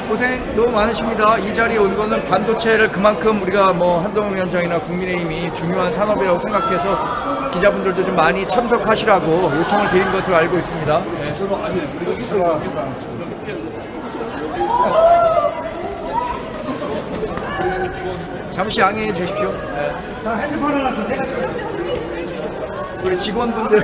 고생 너무 많으십니다. 이 자리에 온 거는 반도체를 그만큼 우리가 뭐 한동훈 위원장이나 국민의힘이 중요한 산업이라고 생각해서 기자분들도 좀 많이 참석하시라고 요청을 드린 것으로 알고 있습니다. 네. 잠시 양해해 주십시오. 네. 핸드폰 하나 좀 내가 우리 직원분들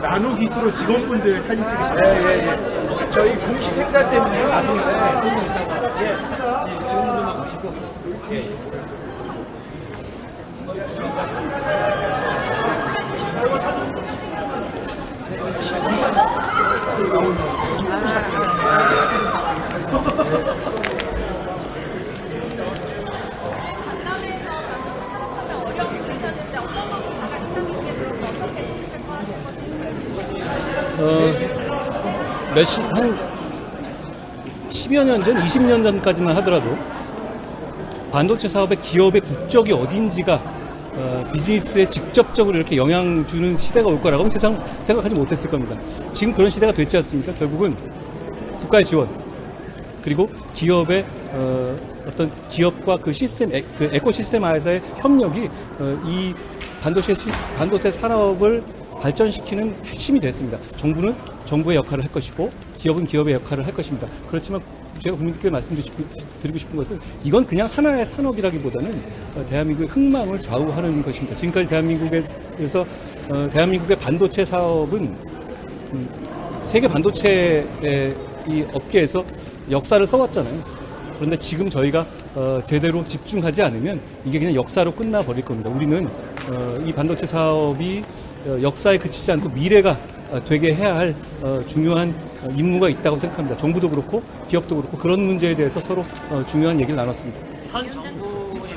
나누기수로 직원분들 사진 찍으시면 예. 저희 공식 행사 때문에요. 한 10여 년 전, 20년 전까지만 하더라도 반도체 사업의 기업의 국적이 어딘지가 비즈니스에 직접적으로 이렇게 영향 주는 시대가 올 거라고는 세상 생각하지 못했을 겁니다. 지금 그런 시대가 됐지 않습니까? 결국은 국가의 지원, 그리고 기업의 어떤 기업과 그 시스템, 그 에코시스템 안에서의 협력이 이 반도체 산업을 발전시키는 핵심이 됐습니다. 정부는 정부의 역할을 할 것이고 기업은 기업의 역할을 할 것입니다. 그렇지만 제가 국민들께 말씀드리고 싶은 것은 이건 그냥 하나의 산업이라기보다는 대한민국의 흥망을 좌우하는 것입니다. 지금까지 대한민국의 반도체 사업은 세계 반도체 이 업계에서 역사를 써왔잖아요. 그런데 지금 저희가 제대로 집중하지 않으면 이게 그냥 역사로 끝나버릴 겁니다. 우리는 이 반도체 사업이 역사에 그치지 않고 미래가 되게 해야 할 중요한 임무가 있다고 생각합니다. 정부도 그렇고 기업도 그렇고 그런 문제에 대해서 서로 중요한 얘기를 나눴습니다. 현 정부의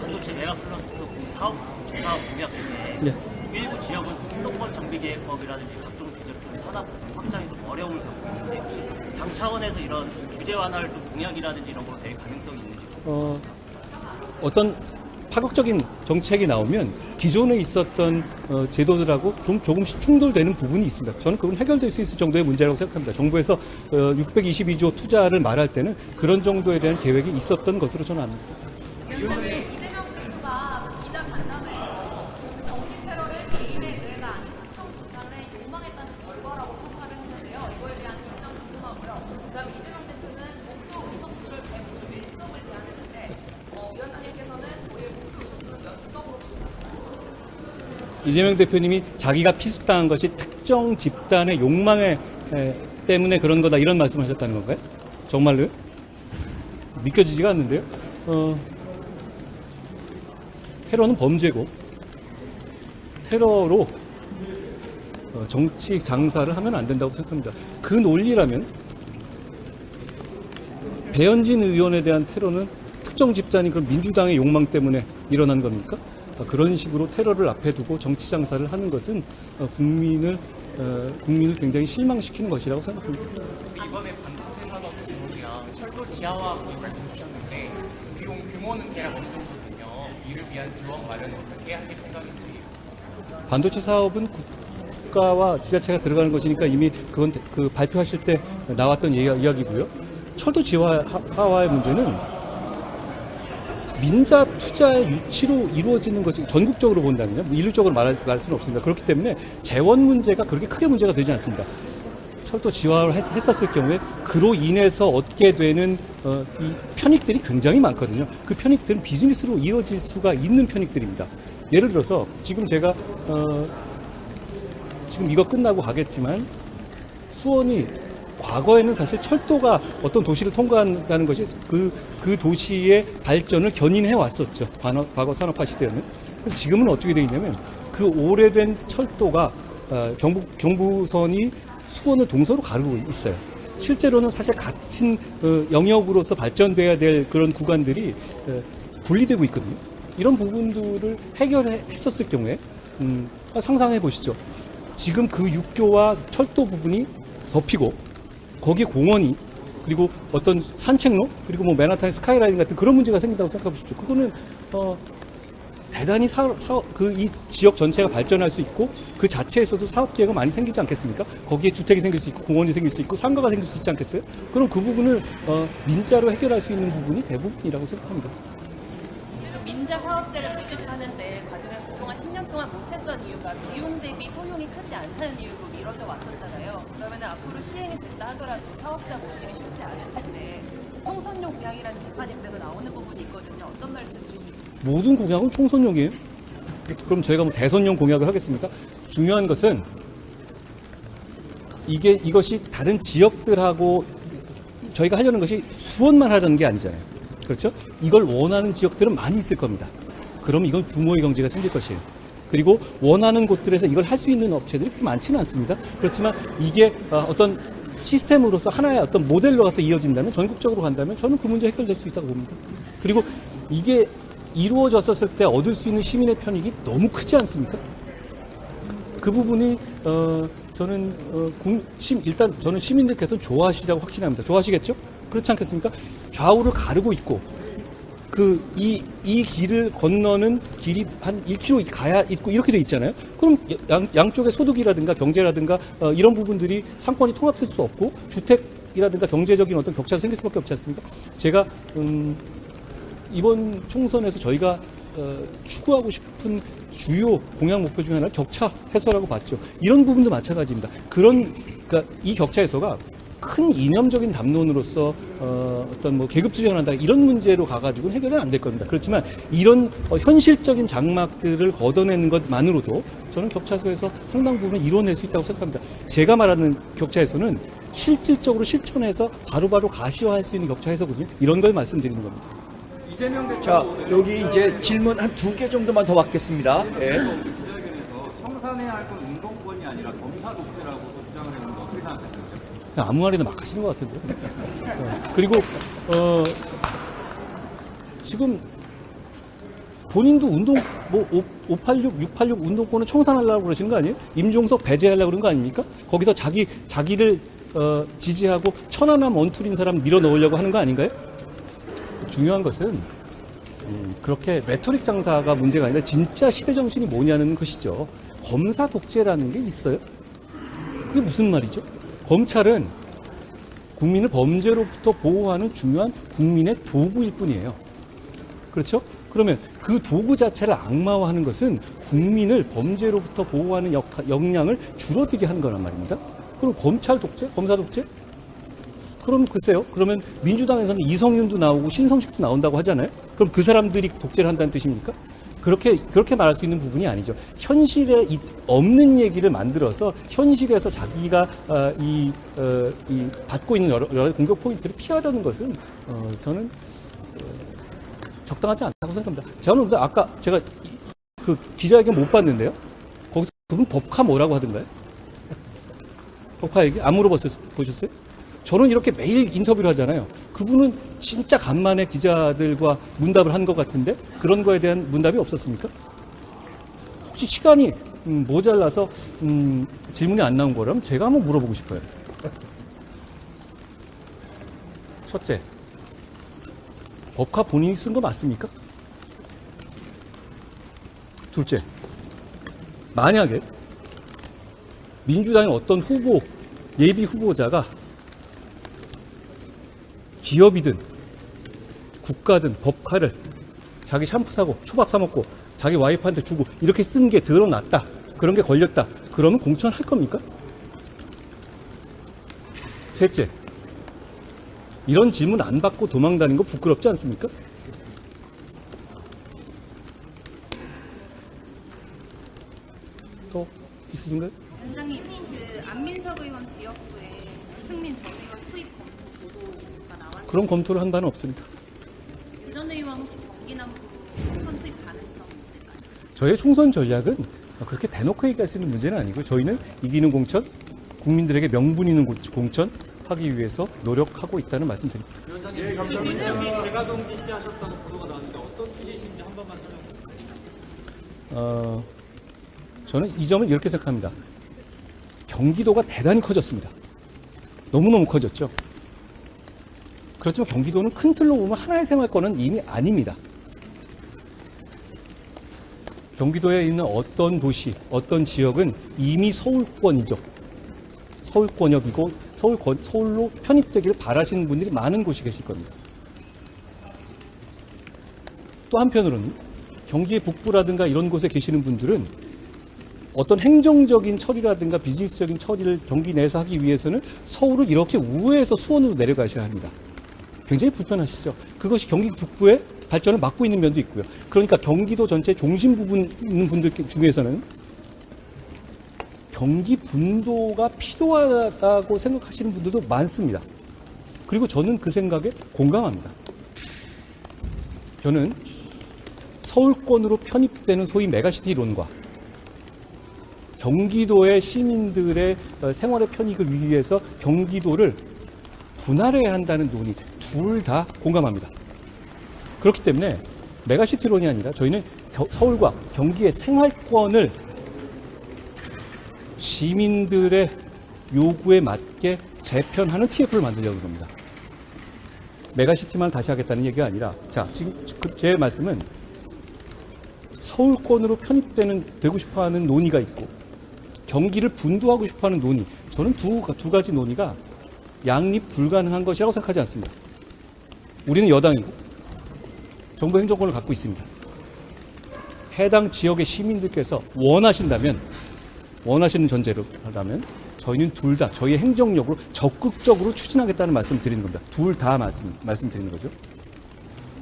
반도체 메가 플러스 사업 공약 중에 네. 일부 지역은 수도권 정비 계획법이라든지 각종 규제 산업 확장이 좀 어려움을 겪고 있는데 혹시 당 차원에서 이런 규제 완화를 좀 공약이라든지 이런 걸로 될 가능성이 있는지? 어떤 파격적인 정책이 나오면 기존에 있었던 제도들하고 조금씩 충돌되는 부분이 있습니다. 저는 그건 해결될 수 있을 정도의 문제라고 생각합니다. 정부에서 622조 투자를 말할 때는 그런 정도에 대한 계획이 있었던 것으로 저는 압니다. 이재명 대표가 기자 간담회에서 정치 테러를 개인의 의뢰가 아닌 특정 집단에 요망했다는 결과라고 평가를 했는데요. 이거에 대한 입장 궁금하고요. 그다음에 이재명 대표는 목표 의석수를 151석을 제안했는데 위원장님께서는 저희의 목표 의석수는 몇 석으로 보시나요? 이재명 대표님이 자기가 피습당한 것이 특정 집단의 욕망에 때문에 그런 거다 이런 말씀하셨다는 건가요? 정말로요? 믿겨지지가 않는데요. 테러는 범죄고 테러로 정치 장사를 하면 안 된다고 생각합니다. 그 논리라면 배현진 의원에 대한 테러는 특정 집단이 그럼 민주당의 욕망 때문에 일어난 겁니까? 그런 식으로 테러를 앞에 두고 정치 장사를 하는 것은 국민을 굉장히 실망시키는 것이라고 생각합니다. 이번에 반도체 산업 지원이랑 철도 지하화 말씀 주셨는데 비용 규모는 대략 어느 정도군요. 이를 위한 지원 마련은 어떻게 하실 생각인지. 반도체 사업은 국가와 지자체가 들어가는 것이니까 이미 그건 그 발표하실 때 나왔던 이야기고요. 철도 지하화의 문제는 민자 투자의 유치로 이루어지는 것이 전국적으로 본다면요. 일률적으로 말할 수는 없습니다. 그렇기 때문에 재원 문제가 그렇게 크게 문제가 되지 않습니다. 철도 지하화를 했었을 경우에 그로 인해서 얻게 되는 이 편익들이 굉장히 많거든요. 그 편익들은 비즈니스로 이어질 수가 있는 편익들입니다. 예를 들어서 지금 제가 지금 이거 끝나고 가겠지만 수원이 과거에는 사실 철도가 어떤 도시를 통과한다는 것이 그 도시의 발전을 견인해 왔었죠. 과거 산업화 시대에는. 지금은 어떻게 되어 있냐면 그 오래된 철도가 경부선이 수원을 동서로 가르고 있어요. 실제로는 사실 같은 영역으로서 발전돼야 될 그런 구간들이 분리되고 있거든요. 이런 부분들을 해결했었을 경우에 상상해 보시죠. 지금 그 육교와 철도 부분이 덮이고 거기에 공원이 그리고 어떤 산책로 그리고 뭐 맨하탄 스카이라인 같은 그런 문제가 생긴다고 생각해 보십시오. 그거는 대단히 이 지역 전체가 발전할 수 있고 그 자체에서도 사업 기회가 많이 생기지 않겠습니까? 거기에 주택이 생길 수 있고 공원이 생길 수 있고 상가가 생길 수 있지 않겠어요? 그럼 그 부분을 민자로 해결할 수 있는 부분이 대부분이라고 생각합니다. 민자 사업자를 설립하는데 과정에서 그동안 10년 동안 못했던 이유가 비용 대비 소용이 크지 않다는 이유로 미뤄져 왔었잖아요. 그러면 앞으로 시행이 된다 하더라도 사업자 모집이 쉽지 않을 텐데 총선용 공약이라는 비판이 그래서 나오는 부분이 있거든요. 어떤 말씀이신지. 모든 공약은 총선용이에요. 그럼 저희가 뭐 대선용 공약을 하겠습니까? 중요한 것은 이것이 다른 지역들하고 저희가 하려는 것이 수원만 하려는 게 아니잖아요. 그렇죠? 이걸 원하는 지역들은 많이 있을 겁니다. 그럼 이건 부모의 경제가 생길 것이에요. 그리고 원하는 곳들에서 이걸 할 수 있는 업체들이 그렇게 많지는 않습니다. 그렇지만 이게 어떤 시스템으로서 하나의 어떤 모델로 가서 이어진다면, 전국적으로 간다면 저는 그 문제 해결될 수 있다고 봅니다. 그리고 이게 이루어졌을 때 얻을 수 있는 시민의 편익이 너무 크지 않습니까? 그 부분이 저는 일단 저는 시민들께서는 좋아하시리라고 확신합니다. 좋아하시겠죠? 그렇지 않겠습니까? 좌우를 가르고 있고 이 길을 건너는 길이 한 1km 가야 있고 이렇게 돼 있잖아요. 그럼 양쪽의 소득이라든가 경제라든가 이런 부분들이 상권이 통합될 수 없고 주택이라든가 경제적인 어떤 격차가 생길 수밖에 없지 않습니까? 제가 이번 총선에서 저희가 추구하고 싶은 주요 공약 목표 중에 하나는 격차 해소라고 봤죠. 이런 부분도 마찬가지입니다. 그러니까 이 격차 해소가 큰 이념적인 담론으로서 어떤 뭐 계급 투쟁한다 이런 문제로 가가지고는 해결은 안 될 겁니다. 그렇지만 이런 현실적인 장막들을 걷어내는 것만으로도 저는 격차 해소에서 상당 부분 이뤄낼 수 있다고 생각합니다. 제가 말하는 격차 해소는 실질적으로 실천해서 바로바로 가시화할 수 있는 격차 해소거든요. 이런 걸 말씀드리는 겁니다. 자, 여기 이제 질문 한 2개 정도만 더 받겠습니다. 예. 기자회견에서 청산해야 할 건 운동권이 아니라 검사 독재라고 주장을 했는데 어떻게 생각하십니까? 그냥 아무 말이나 막 하시는 것 같은데요. 그리고 지금 본인도 운동 586, 686 운동권을 청산하려고 그러시는 거 아니에요? 임종석 배제하려고 그러는 거 아닙니까? 거기서 자기를 지지하고 천하남 원툴인 사람 밀어 넣으려고 하는 거 아닌가요? 중요한 것은 그렇게 레토릭 장사가 문제가 아니라 진짜 시대 정신이 뭐냐는 것이죠. 검사 독재라는 게 있어요? 그게 무슨 말이죠? 검찰은 국민을 범죄로부터 보호하는 중요한 국민의 도구일 뿐이에요. 그렇죠? 그러면 그 도구 자체를 악마화하는 것은 국민을 범죄로부터 보호하는 역량을 줄어들게 하는 거란 말입니다. 그럼 검찰 독재? 검사 독재? 그럼 글쎄요. 그러면 민주당에서는 이성윤도 나오고 신성식도 나온다고 하잖아요. 그럼 그 사람들이 독재를 한다는 뜻입니까? 그렇게 말할 수 있는 부분이 아니죠. 현실에 없는 얘기를 만들어서 현실에서 자기가 받고 있는 여러 공격 포인트를 피하려는 것은 저는 적당하지 않다고 생각합니다. 저는 아까 제가 그 기자회견 못 봤는데요. 거기서 그분 법카 뭐라고 하던가요? 법카 얘기 안 물어보셨어요? 저는 이렇게 매일 인터뷰를 하잖아요. 그분은 진짜 간만에 기자들과 문답을 한 것 같은데 그런 거에 대한 문답이 없었습니까? 혹시 시간이 모자라서 질문이 안 나온 거라면 제가 한번 물어보고 싶어요. 첫째, 법카 본인이 쓴 거 맞습니까? 둘째, 만약에 민주당의 어떤 예비 후보자가 기업이든 국가든 법카를 자기 샴푸 사고 초밥 사 먹고 자기 와이프한테 주고 이렇게 쓴 게 드러났다. 그런 게 걸렸다. 그러면 공천할 겁니까? 셋째, 이런 질문 안 받고 도망다니는 거 부끄럽지 않습니까? 또 있으신가요? 원장님, 그 안민석 의원 지역구에 주승민 전 의원 투입 검토 보도가 나왔는데 그런 검토를 한 바는 없습니다. 전 의원 혹시 경기남부 총선 투입 가능성이 있을까요? 저희의 총선 전략은 그렇게 대놓고 얘기할 수 있는 문제는 아니고 저희는 이기는 공천, 국민들에게 명분 있는 공천 하기 위해서 노력하고 있다는 말씀드립니다. 위원장님, 혹시 민주당이 재가동 지시하셨다는 보도가 나왔는데 어떤 취지신지 한 번만 설명해 주세요. 저는 이 점을 이렇게 생각합니다. 경기도가 대단히 커졌습니다. 너무너무 커졌죠. 그렇지만 경기도는 큰 틀로 보면 하나의 생활권은 이미 아닙니다. 경기도에 있는 어떤 도시, 어떤 지역은 이미 서울권이죠. 서울권역이고 서울로 편입되기를 바라시는 분들이 많은 곳이 계실 겁니다. 또 한편으로는 경기의 북부라든가 이런 곳에 계시는 분들은 어떤 행정적인 처리라든가 비즈니스적인 처리를 경기 내에서 하기 위해서는 서울을 이렇게 우회해서 수원으로 내려가셔야 합니다. 굉장히 불편하시죠. 그것이 경기 북부의 발전을 막고 있는 면도 있고요. 그러니까 경기도 전체 중심 부분 있는 분들 중에서는 경기 분도가 필요하다고 생각하시는 분들도 많습니다. 그리고 저는 그 생각에 공감합니다. 저는 서울권으로 편입되는 소위 메가시티론과 경기도의 시민들의 생활의 편익을 위해서 경기도를 분할해야 한다는 논의 둘 다 공감합니다. 그렇기 때문에 메가시티론이 아니라 저희는 서울과 경기의 생활권을 시민들의 요구에 맞게 재편하는 TF를 만들려고 합니다. 메가시티만 다시 하겠다는 얘기가 아니라, 자, 지금 제 말씀은 서울권으로 되고 싶어 하는 논의가 있고, 경기를 분도하고 싶어 하는 논의, 저는 두 가지 논의가 양립 불가능한 것이라고 생각하지 않습니다. 우리는 여당이고, 정부 행정권을 갖고 있습니다. 해당 지역의 시민들께서 원하시는 전제로 하다면, 저희는 둘 다 저희의 행정력으로 적극적으로 추진하겠다는 말씀을 드리는 겁니다. 둘 다 말씀드리는 거죠.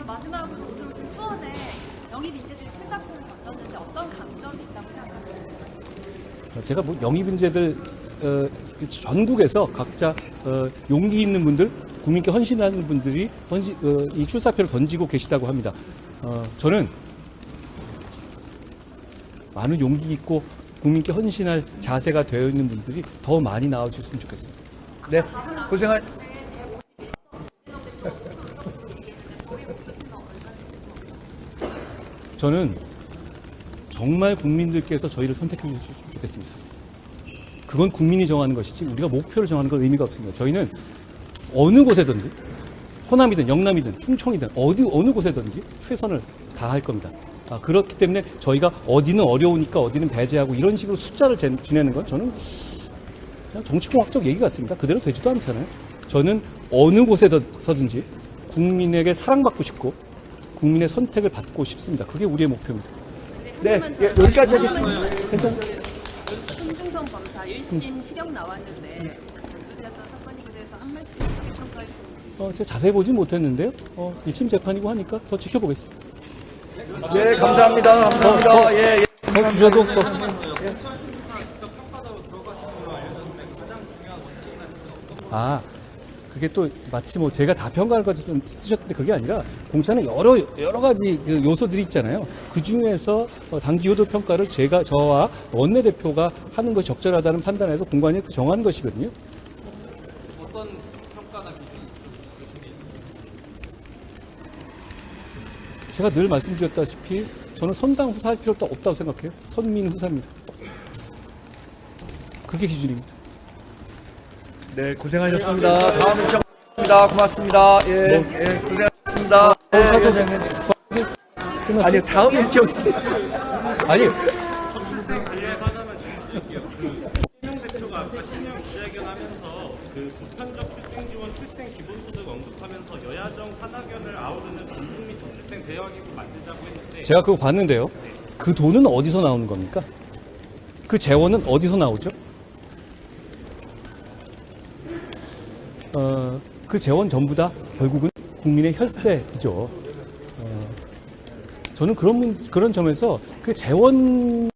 마지막으로 오늘 그 수원에 영입 인재들이 큰 작품을 던졌는데 어떤 강점이 있다고 생각하세요? 제가 뭐 영입 인재들 전국에서 각자 용기 있는 분들, 국민께 헌신하는 분들이 이 출사표를 던지고 계시다고 합니다. 저는 많은 용기 있고 국민께 헌신할 자세가 되어 있는 분들이 더 많이 나와주셨으면 좋겠습니다. 네, 고생하. 저는 정말 국민들께서 저희를 선택해 주셨으면 좋겠습니다. 그건 국민이 정하는 것이지 우리가 목표를 정하는 건 의미가 없습니다. 저희는 어느 곳에든지 호남이든 영남이든 충청이든 어느 곳에든지 최선을 다할 겁니다. 그렇기 때문에 저희가 어디는 어려우니까 어디는 배제하고 이런 식으로 숫자를 지내는 건 저는 그냥 정치공학적 얘기 같습니다. 그대로 되지도 않잖아요. 저는 어느 곳에서든지 국민에게 사랑받고 싶고 국민의 선택을 받고 싶습니다. 그게 우리의 목표입니다. 네, 여기까지 하겠습니다. 손중성 검사 1심 실형 나왔는데 전두대학교 사건이 그래서 한 말씀 평가하시고 제가 자세히 보진 못했는데요. 1심 재판이고 하니까 더 지켜보겠습니다. 네, 감사합니다. 감사합니다. 예. 더 주셔도 또. 그게 또 마치 뭐 제가 다 평가할 것을 좀 쓰셨는데 그게 아니라 공차는 여러 가지 그 요소들이 있잖아요. 그 중에서 당 기여도 평가를 저와 원내대표가 하는 것이 적절하다는 판단에서 공관이 정하는 것이거든요. 어떤 평가나 기준이 제가 늘 말씀드렸다시피 저는 선당 후사할 필요도 없다고 생각해요. 선민 후사입니다. 그게 기준입니다. 네, 고생하셨습니다. 다음 일정입니다. 고맙습니다. 예, 고생하셨습니다. 아니, 다음 일정이. 아니, 이재명 대표가 아까 신년 기자회견하면서 그 보편적 출생 지원, 출생 기본소득 언급하면서 여야정 산학연을 아우르는 전국민 저출생 대여기구 만들자고 했는데 제가 그거 봤는데요. 그 돈은 어디서 나오는 겁니까? 그 재원은 어디서 나오죠? 그 재원 전부 다 결국은 국민의 혈세이죠. 저는 그런 점에서 그 재원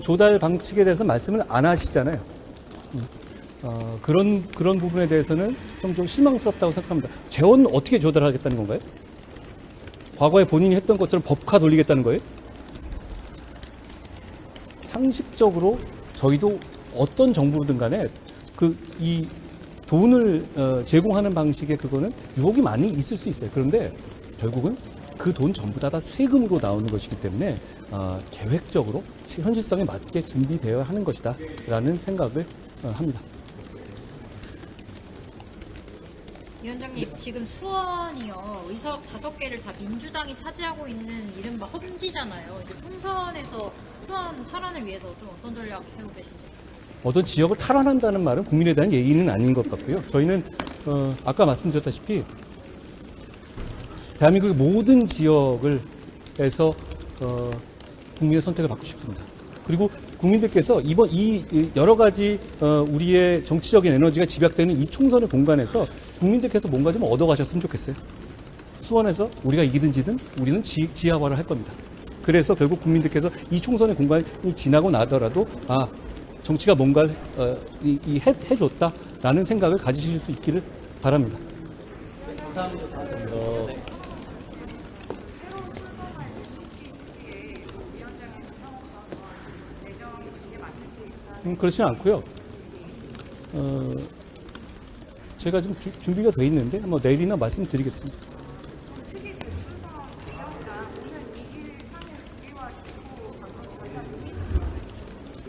조달 방식에 대해서 말씀을 안 하시잖아요. 그런 부분에 대해서는 좀 실망스럽다고 생각합니다. 재원 어떻게 조달하겠다는 건가요? 과거에 본인이 했던 것처럼 법화 돌리겠다는 거예요? 상식적으로 저희도 어떤 정부든 간에 이 돈을 제공하는 방식에 그거는 유혹이 많이 있을 수 있어요. 그런데 결국은 그 돈 전부 다 세금으로 나오는 것이기 때문에 계획적으로 현실성에 맞게 준비되어야 하는 것이다 라는 생각을 합니다. 위원장님, 지금 수원이요. 의석 5개를 다 민주당이 차지하고 있는 이른바 험지잖아요. 이제 총선에서 수원 탈환을 위해서 좀 어떤 전략 세우고 계신지. 어떤 지역을 탈환한다는 말은 국민에 대한 예의는 아닌 것 같고요. 저희는 아까 말씀드렸다시피 대한민국의 모든 지역을 해서 국민의 선택을 받고 싶습니다. 그리고 국민들께서 이번 이 여러 가지 우리의 정치적인 에너지가 집약되는 이 총선의 공간에서 국민들께서 뭔가 좀 얻어가셨으면 좋겠어요. 수원에서 우리가 이기든 지든 우리는 지하화를 할 겁니다. 그래서 결국 국민들께서 이 총선의 공간이 지나고 나더라도 정치가 뭔가 해줬다라는 생각을 가지실 수 있기를 바랍니다. 그렇지는 않고요. 제가 지금 준비가 돼 있는데 한번 내일이나 말씀드리겠습니다.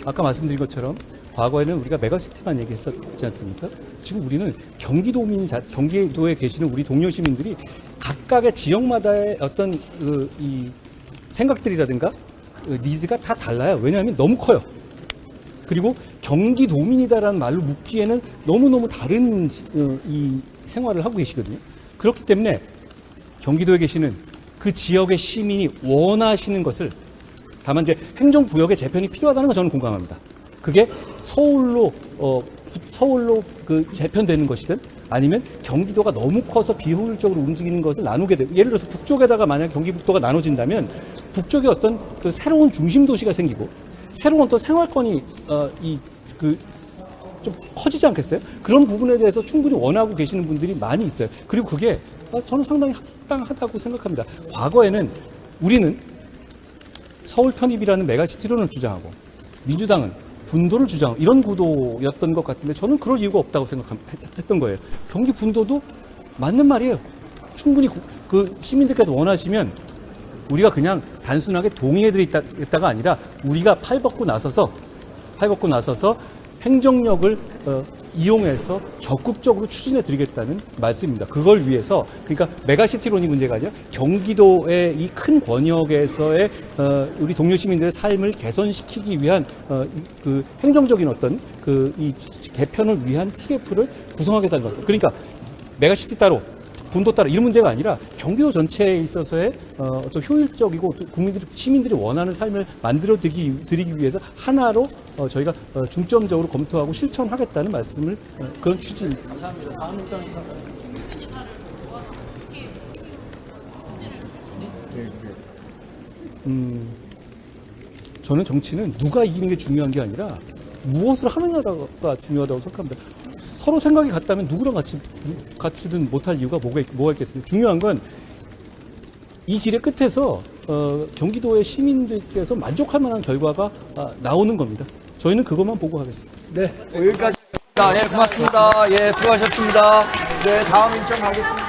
아까 말씀드린 것처럼 과거에는 우리가 메가시티만 얘기했었지 않습니까? 지금 우리는 경기도에 계시는 우리 동료 시민들이 각각의 지역마다의 어떤 이 생각들이라든가 니즈가 다 달라요. 왜냐하면 너무 커요. 그리고 경기도민이다라는 말로 묻기에는 너무너무 다른 이 생활을 하고 계시거든요. 그렇기 때문에 경기도에 계시는 그 지역의 시민이 원하시는 것을 다만 이제 행정구역의 재편이 필요하다는 건 저는 공감합니다. 그게 서울로 그 재편되는 것이든 아니면 경기도가 너무 커서 비효율적으로 움직이는 것을 나누게 되고 예를 들어서 북쪽에다가 만약 경기북도가 나눠진다면 북쪽에 어떤 그 새로운 중심 도시가 생기고 새로운 어떤 생활권이 좀 커지지 않겠어요? 그런 부분에 대해서 충분히 원하고 계시는 분들이 많이 있어요. 그리고 그게 저는 상당히 합당하다고 생각합니다. 과거에는 우리는 서울 편입이라는 메가시티론을 주장하고 민주당은 분도를 주장하고 이런 구도였던 것 같은데 저는 그럴 이유가 없다고 생각했던 거예요. 경기 분도도 맞는 말이에요. 충분히 그 시민들께서 원하시면 우리가 그냥 단순하게 동의해드리겠다가 아니라 우리가 팔 벗고 나서서 행정력을 이용해서 적극적으로 추진해드리겠다는 말씀입니다. 그걸 위해서 그러니까 메가시티론이 문제가 아니라 경기도의 이 큰 권역에서의 우리 동료 시민들의 삶을 개선시키기 위한 그 행정적인 어떤 이 개편을 위한 TF를 구성하겠다는 겁니다. 그러니까 메가시티 따로 분도 따라 이런 문제가 아니라 경기도 전체에 있어서의 어떤 효율적이고 시민들이 원하는 삶을 만들어드리기 위해서 하나로 저희가 중점적으로 검토하고 실천하겠다는 말씀을 그런 취지입니다. 감사합니다. 다음 일정에서 저는 정치는 누가 이기는 게 중요한 게 아니라 무엇을 하느냐가 중요하다고 생각합니다. 서로 생각이 같다면 누구랑 같이든 못할 이유가 뭐가 있겠습니까? 중요한 건 이 길의 끝에서 경기도의 시민들께서 만족할 만한 결과가 나오는 겁니다. 저희는 그것만 보고 하겠습니다. 네, 여기까지입니다. 예, 고맙습니다. 예, 수고하셨습니다. 네, 다음 일정 가겠습니다.